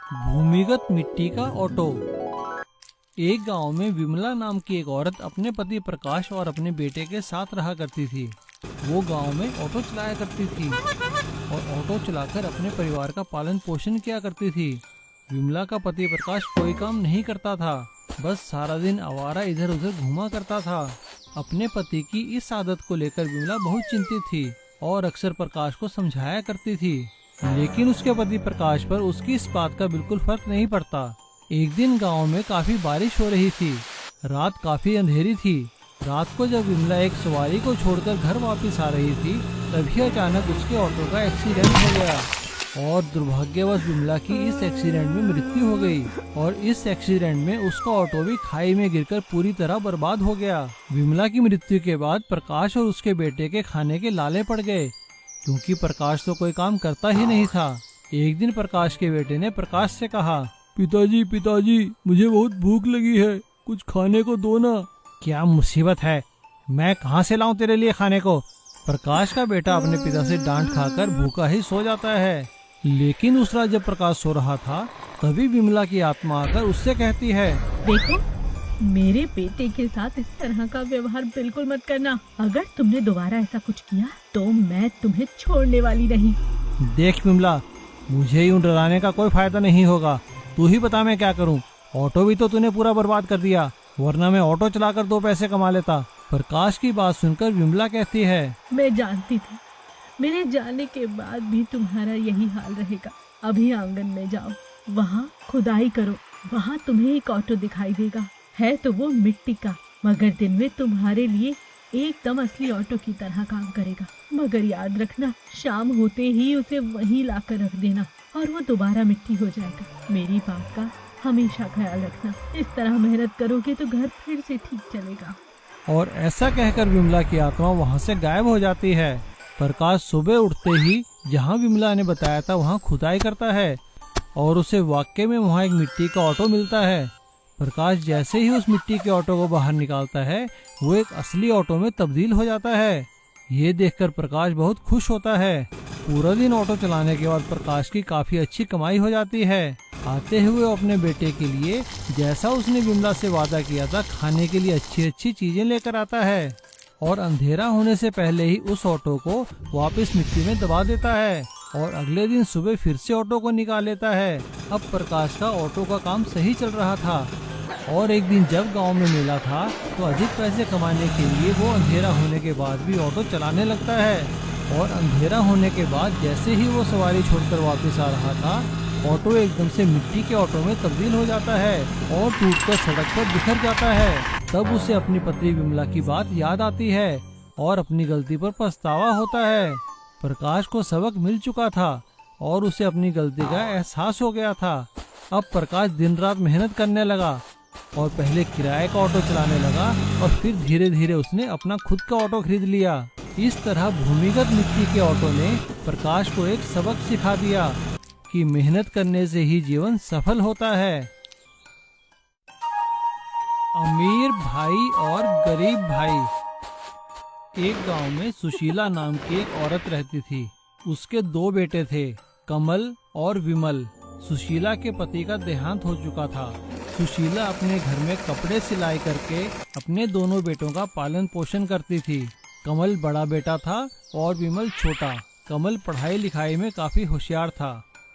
भूमिगत मिट्टी का ऑटो। एक गांव में विमला नाम की एक औरत अपने पति प्रकाश और अपने बेटे के साथ रहा करती थी। वो गांव में ऑटो चलाया करती थी और ऑटो चलाकर अपने परिवार का पालन पोषण किया करती थी। विमला का पति प्रकाश कोई काम नहीं करता था, बस सारा दिन आवारा इधर उधर घूमा करता था। अपने पति की इस आदत को लेकर विमला बहुत चिंतित थी और अक्सर प्रकाश को समझाया करती थी, लेकिन उसके पति प्रकाश पर उसकी इस बात का बिल्कुल फर्क नहीं पड़ता। एक दिन गांव में काफी बारिश हो रही थी। रात काफी अंधेरी थी। रात को जब विमला एक सवारी को छोड़कर घर वापस आ रही थी, तभी अचानक उसके ऑटो का एक्सीडेंट हो गया और दुर्भाग्यवश विमला की इस एक्सीडेंट में मृत्यु हो गई और इस एक्सीडेंट में उसका ऑटो भी खाई में गिरकर पूरी तरह बर्बाद हो गया। विमला की मृत्यु के बाद प्रकाश और उसके बेटे के खाने के लाले पड़ गए, क्योंकि प्रकाश तो कोई काम करता ही नहीं था। एक दिन प्रकाश के बेटे ने प्रकाश से कहा, पिताजी मुझे बहुत भूख लगी है, कुछ खाने को दो ना। क्या मुसीबत है, मैं कहाँ से लाऊं तेरे लिए खाने को। प्रकाश का बेटा अपने पिता से डांट खाकर भूखा ही सो जाता है। लेकिन उस रात जब प्रकाश सो रहा था, तभी विमला की आत्मा आकर उससे कहती है, देखो, मेरे बेटे के साथ इस तरह का व्यवहार बिल्कुल मत करना। अगर तुमने दोबारा ऐसा कुछ किया तो मैं तुम्हें छोड़ने वाली नहीं। देख विमला, मुझे यूं डराने का कोई फायदा नहीं होगा। तू ही बता मैं क्या करूं। ऑटो भी तो तूने पूरा बर्बाद कर दिया, वरना मैं ऑटो चलाकर 2 पैसे कमा लेता। प्रकाश की बात सुनकर विमला कहती है, मैं जानती थी मेरे जाने के बाद भी तुम्हारा यही हाल रहेगा। अभी आंगन में जाओ, वहाँ खुदाई करो, वहाँ तुम्हें एक ऑटो दिखाई देगा। है तो वो मिट्टी का, मगर दिन में तुम्हारे लिए एकदम असली ऑटो की तरह काम करेगा। मगर याद रखना, शाम होते ही उसे वहीं लाकर रख देना और वो दोबारा मिट्टी हो जाएगा। मेरी बात का हमेशा ख्याल रखना। इस तरह मेहनत करोगे तो घर फिर से ठीक चलेगा। और ऐसा कहकर विमला की आत्मा वहाँ से गायब हो जाती है। प्रकाश सुबह उठते ही जहाँ विमला ने बताया था वहाँ खुदाई करता है और उसे वाकई में वहाँ एक मिट्टी का ऑटो मिलता है। प्रकाश जैसे ही उस मिट्टी के ऑटो को बाहर निकालता है, वो एक असली ऑटो में तब्दील हो जाता है। ये देखकर प्रकाश बहुत खुश होता है। पूरा दिन ऑटो चलाने के बाद प्रकाश की काफी अच्छी कमाई हो जाती है। आते हुए अपने बेटे के लिए, जैसा उसने विमला से वादा किया था, खाने के लिए अच्छी अच्छी चीजें लेकर आता है और अंधेरा होने से पहले ही उस ऑटो को वापस मिट्टी में दबा देता है और अगले दिन सुबह फिर से ऑटो को निकाल लेता है। अब प्रकाश का ऑटो का काम सही चल रहा था और एक दिन जब गांव में मेला था, तो अधिक पैसे कमाने के लिए वो अंधेरा होने के बाद भी ऑटो चलाने लगता है। और अंधेरा होने के बाद जैसे ही वो सवारी छोड़कर वापस आ रहा था, ऑटो एकदम से मिट्टी के ऑटो में तब्दील हो जाता है और टूटकर सड़क पर बिखर जाता है। तब उसे अपनी पत्नी विमला की बात याद आती है और अपनी गलती पर पछतावा होता है। प्रकाश को सबक मिल चुका था और उसे अपनी गलती का एहसास हो गया था। अब प्रकाश दिन रात मेहनत करने लगा और पहले किराए का ऑटो चलाने लगा और फिर धीरे धीरे उसने अपना खुद का ऑटो खरीद लिया। इस तरह भूमिगत मिट्टी के ऑटो ने प्रकाश को एक सबक सिखा दिया कि मेहनत करने से ही जीवन सफल होता है। अमीर भाई और गरीब भाई। एक गांव में सुशीला नाम की एक औरत रहती थी। उसके 2 बेटे थे, कमल और विमल। सुशीला के पति का देहांत हो चुका था। सुशीला अपने घर में कपड़े सिलाई करके अपने दोनों बेटों का पालन पोषण करती थी। कमल बड़ा बेटा था और विमल छोटा। कमल पढ़ाई लिखाई में काफी होशियार था।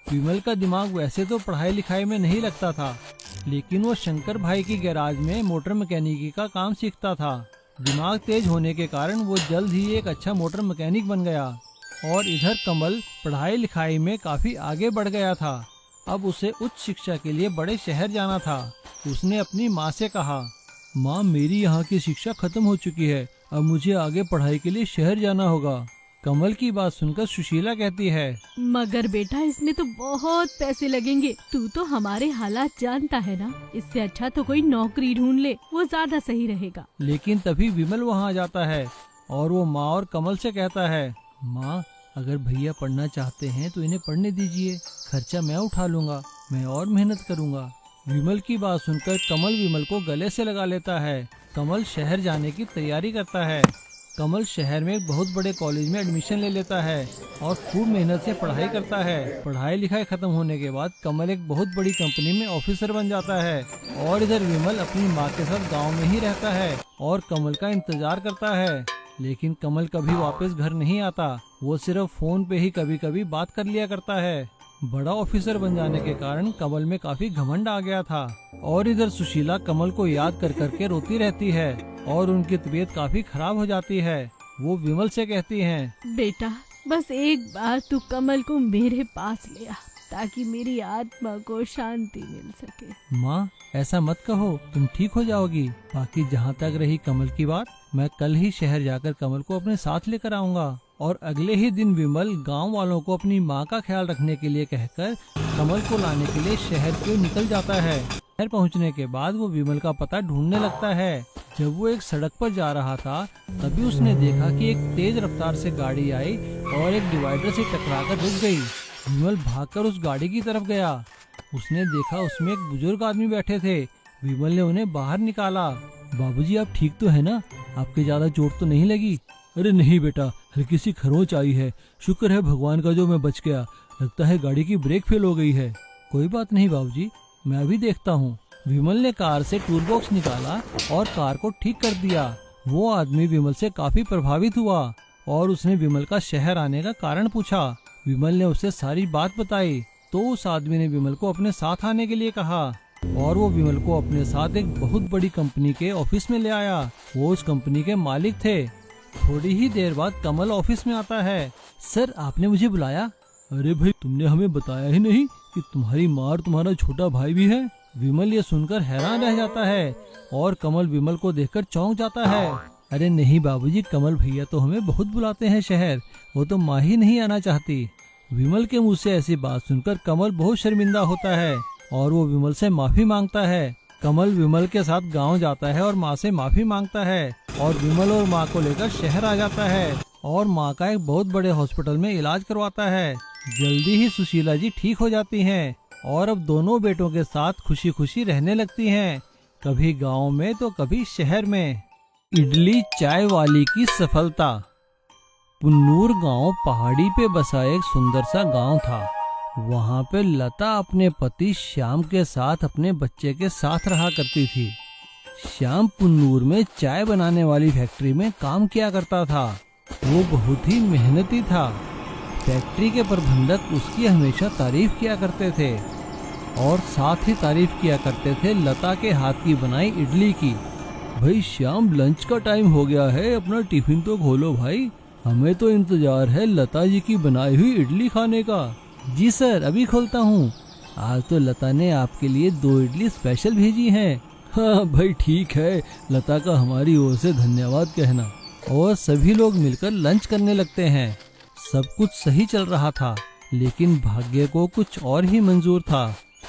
विमल का दिमाग वैसे तो पढ़ाई लिखाई में नहीं लगता था, लेकिन वो शंकर भाई की गैराज में मोटर मैकेनिकी का काम सीखता था। दिमाग तेज होने के कारण वो जल्द ही एक अच्छा मोटर मैकेनिक बन गया। और इधर कमल पढ़ाई लिखाई में काफी आगे बढ़ गया था। अब उसे उच्च शिक्षा के लिए बड़े शहर जाना था। उसने अपनी माँ से कहा, माँ, मेरी यहाँ की शिक्षा खत्म हो चुकी है, अब मुझे आगे पढ़ाई के लिए शहर जाना होगा। कमल की बात सुनकर सुशीला कहती है, मगर बेटा, इसमें तो बहुत पैसे लगेंगे। तू तो हमारे हालात जानता है ना। इससे अच्छा तो कोई नौकरी ढूंढ ले, वो ज्यादा सही रहेगा। लेकिन तभी विमल वहाँ आ जाता है और वो माँ और कमल से कहता है, माँ, अगर भैया पढ़ना चाहते हैं तो इन्हें पढ़ने दीजिए, खर्चा मैं उठा लूंगा, मैं और मेहनत करूंगा। विमल की बात सुनकर कमल विमल को गले से लगा लेता है। कमल शहर जाने की तैयारी करता है कमल शहर में एक बहुत बड़े कॉलेज में एडमिशन ले लेता है और खूब मेहनत से पढ़ाई करता है। पढ़ाई लिखाई खत्म होने के बाद कमल एक बहुत बड़ी कंपनी में ऑफिसर बन जाता है और इधर विमल अपनी माँ के साथ गांव में ही रहता है और कमल का इंतजार करता है। लेकिन कमल कभी वापस घर नहीं आता, वो सिर्फ फोन पे ही कभी कभी बात कर लिया करता है। बड़ा ऑफिसर बन जाने के कारण कमल में काफी घमंड आ गया था और इधर सुशीला कमल को याद कर करके रोती रहती है और उनकी तबीयत काफी खराब हो जाती है। वो विमल से कहती हैं, बेटा बस एक बार तू कमल को मेरे पास ले आ ताकि मेरी आत्मा को शांति मिल सके। माँ ऐसा मत कहो, तुम ठीक हो जाओगी। बाकी जहाँ तक रही कमल की बात, मैं कल ही शहर जाकर कमल को अपने साथ लेकर आऊंगा। और अगले ही दिन विमल गांव वालों को अपनी माँ का ख्याल रखने के लिए कहकर कमल को लाने के लिए शहर को निकल जाता है। शहर पहुँचने के बाद वो विमल का पता ढूंढने लगता है। जब वो एक सड़क पर जा रहा था तभी उसने देखा कि एक तेज रफ्तार से गाड़ी आई और एक डिवाइडर से टकराकर रुक गई। विमल भागकर उस गाड़ी की तरफ गया। उसने देखा उसमें एक बुजुर्ग आदमी बैठे थे। विमल ने उन्हें बाहर निकाला। बाबूजी आप ठीक तो है ना? आपके ज्यादा चोट तो नहीं लगी? अरे नहीं बेटा, हल्की सी खरोंच आई है। शुक्र है भगवान का जो मैं बच गया। लगता है गाड़ी की ब्रेक फेल हो गई है। कोई बात नहीं बाबूजी, मैं अभी देखता हूँ। विमल ने कार से टूल बॉक्स निकाला और कार को ठीक कर दिया। वो आदमी विमल से काफी प्रभावित हुआ और उसने विमल का शहर आने का कारण पूछा। विमल ने उसे सारी बात बताई तो उस आदमी ने विमल को अपने साथ आने के लिए कहा और वो विमल को अपने साथ एक बहुत बड़ी कंपनी के ऑफिस में ले आया। वो उस कंपनी के मालिक थे। थोड़ी ही देर बाद कमल ऑफिस में आता है। सर आपने मुझे बुलाया? अरे भाई तुमने हमें बताया ही नहीं कि तुम्हारी माँ और तुम्हारा छोटा भाई भी है। विमल ये सुनकर हैरान रह जाता है और कमल विमल को देखकर चौंक जाता है। अरे नहीं बाबूजी, कमल भैया तो हमें बहुत बुलाते हैं शहर, वो तो माँ ही नहीं आना चाहती। विमल के मुंह से ऐसी बात सुनकर कमल बहुत शर्मिंदा होता है और वो विमल से माफी मांगता है। कमल विमल के साथ गांव जाता है और माँ से माफी मांगता है और विमल और माँ को लेकर शहर आ जाता है और माँ का एक बहुत बड़े हॉस्पिटल में इलाज करवाता है। जल्दी ही सुशीला जी ठीक हो जाती हैं और अब दोनों बेटों के साथ खुशी खुशी रहने लगती हैं, कभी गांव में तो कभी शहर में। इडली चाय वाली की सफलता। पुन्नूर गांव पहाड़ी पे बसा एक सुंदर सा गांव था। वहां पे लता अपने पति श्याम के साथ अपने बच्चे के साथ रहा करती थी। श्याम पुन्नूर में चाय बनाने वाली फैक्ट्री में काम किया करता था। वो बहुत ही मेहनती था। फैक्ट्री के प्रबंधक उसकी हमेशा तारीफ किया करते थे और साथ ही तारीफ किया करते थे लता के हाथ की बनाई इडली की। भाई श्याम लंच का टाइम हो गया है, अपना टिफिन तो खोलो भाई, हमें तो इंतजार है लता जी की बनाई हुई इडली खाने का। जी सर अभी खोलता हूँ। आज तो लता ने आपके लिए 2 इडली स्पेशल भेजी हैं। हाँ भाई ठीक है, लता का हमारी ओर से धन्यवाद कहना। और सभी लोग मिलकर लंच करने लगते हैं। सब कुछ सही चल रहा था लेकिन भाग्य को कुछ और ही मंजूर था।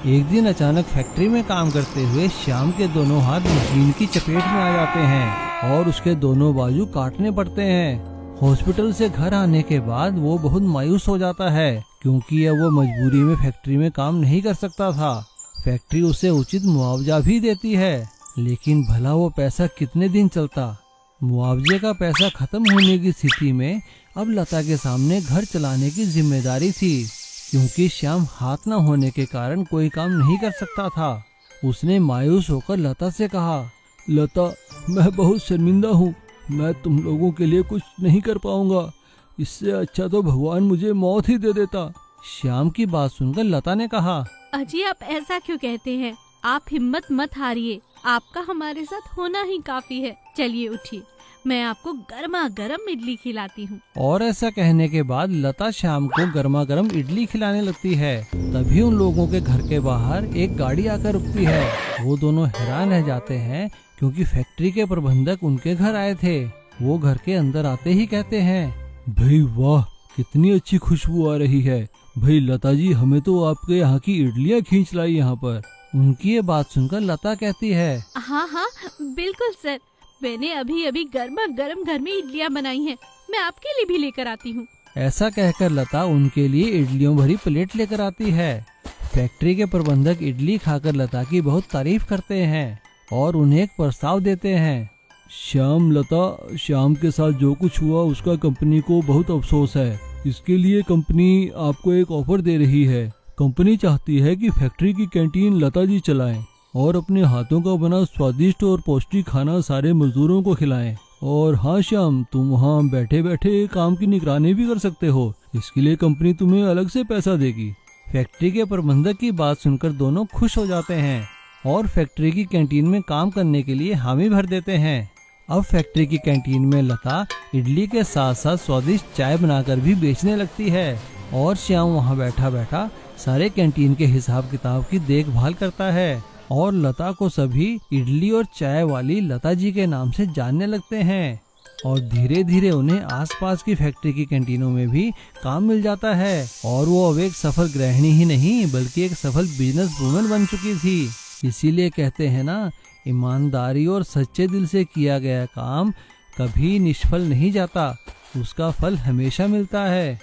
एक दिन अचानक फैक्ट्री में काम करते हुए श्याम के दोनों हाथ मशीन की चपेट में आ जाते हैं और उसके दोनों बाजू काटने पड़ते हैं। हॉस्पिटल से घर आने के बाद वो बहुत मायूस हो जाता है क्योंकि अब वो मजबूरी में फैक्ट्री में काम नहीं कर सकता था। फैक्ट्री उसे उचित मुआवजा भी देती है लेकिन भला वो पैसा कितने दिन चलता। मुआवजे का पैसा खत्म होने की स्थिति में अब लता के सामने घर चलाने की जिम्मेदारी थी क्योंकि श्याम हाथ न होने के कारण कोई काम नहीं कर सकता था। उसने मायूस होकर लता से कहा, लता मैं बहुत शर्मिंदा हूँ, मैं तुम लोगों के लिए कुछ नहीं कर पाऊंगा। इससे अच्छा तो भगवान मुझे मौत ही दे देता। श्याम की बात सुनकर लता ने कहा, अजी आप ऐसा क्यों कहते हैं? आप हिम्मत मत हारिए, आपका हमारे साथ होना ही काफी है। चलिए उठिए, मैं आपको गर्मा गर्म इडली खिलाती हूँ। और ऐसा कहने के बाद लता श्याम को गर्मा गर्म इडली खिलाने लगती है। तभी उन लोगों के घर के बाहर एक गाड़ी आकर रुकती है। वो दोनों हैरान रह जाते हैं क्योंकि फैक्ट्री के प्रबंधक उनके घर आए थे। वो घर के अंदर आते ही कहते हैं, भाई वाह कितनी अच्छी खुशबू आ रही है। भाई लता जी हमें तो आपके यहाँ की इडलियाँ खींच लाई यहाँ पर। उनकी ये बात सुनकर लता कहती है, हाँ हाँ बिल्कुल सर, मैंने अभी अभी गर्मा गर्म घर में इडलियाँ बनाई हैं, मैं आपके लिए भी लेकर आती हूँ। ऐसा कहकर लता उनके लिए इडलियों भरी प्लेट लेकर आती है। फैक्ट्री के प्रबंधक इडली खाकर लता की बहुत तारीफ करते हैं और उन्हें एक प्रस्ताव देते हैं। श्याम, लता, श्याम के साथ जो कुछ हुआ उसका कंपनी को बहुत अफसोस है। इसके लिए कंपनी आपको एक ऑफर दे रही है। कंपनी चाहती है कि फैक्ट्री की कैंटीन लता जी चलाएं और अपने हाथों का बना स्वादिष्ट और पौष्टिक खाना सारे मजदूरों को खिलाएं। और हाँ श्याम, तुम वहाँ बैठे बैठे काम की निगरानी भी कर सकते हो। इसके लिए कंपनी तुम्हें अलग से पैसा देगी। फैक्ट्री के प्रबंधक की बात सुनकर दोनों खुश हो जाते हैं और फैक्ट्री की कैंटीन में काम करने के लिए हामी भर देते हैं। अब फैक्ट्री की कैंटीन में लता इडली के साथ साथ स्वादिष्ट चाय बनाकर भी बेचने लगती है और श्याम वहाँ बैठा बैठा सारे कैंटीन के हिसाब किताब की देखभाल करता है और लता को सभी इडली और चाय वाली लता जी के नाम से जानने लगते हैं और धीरे धीरे उन्हें आसपास की फैक्ट्री की कैंटीनों में भी काम मिल जाता है और वो अब एक सफल गृहिणी ही नहीं बल्कि एक सफल बिजनेस वुमन बन चुकी थी। इसीलिए कहते हैं ना, ईमानदारी और सच्चे दिल से किया गया काम कभी निष्फल नहीं जाता, उसका फल हमेशा मिलता है।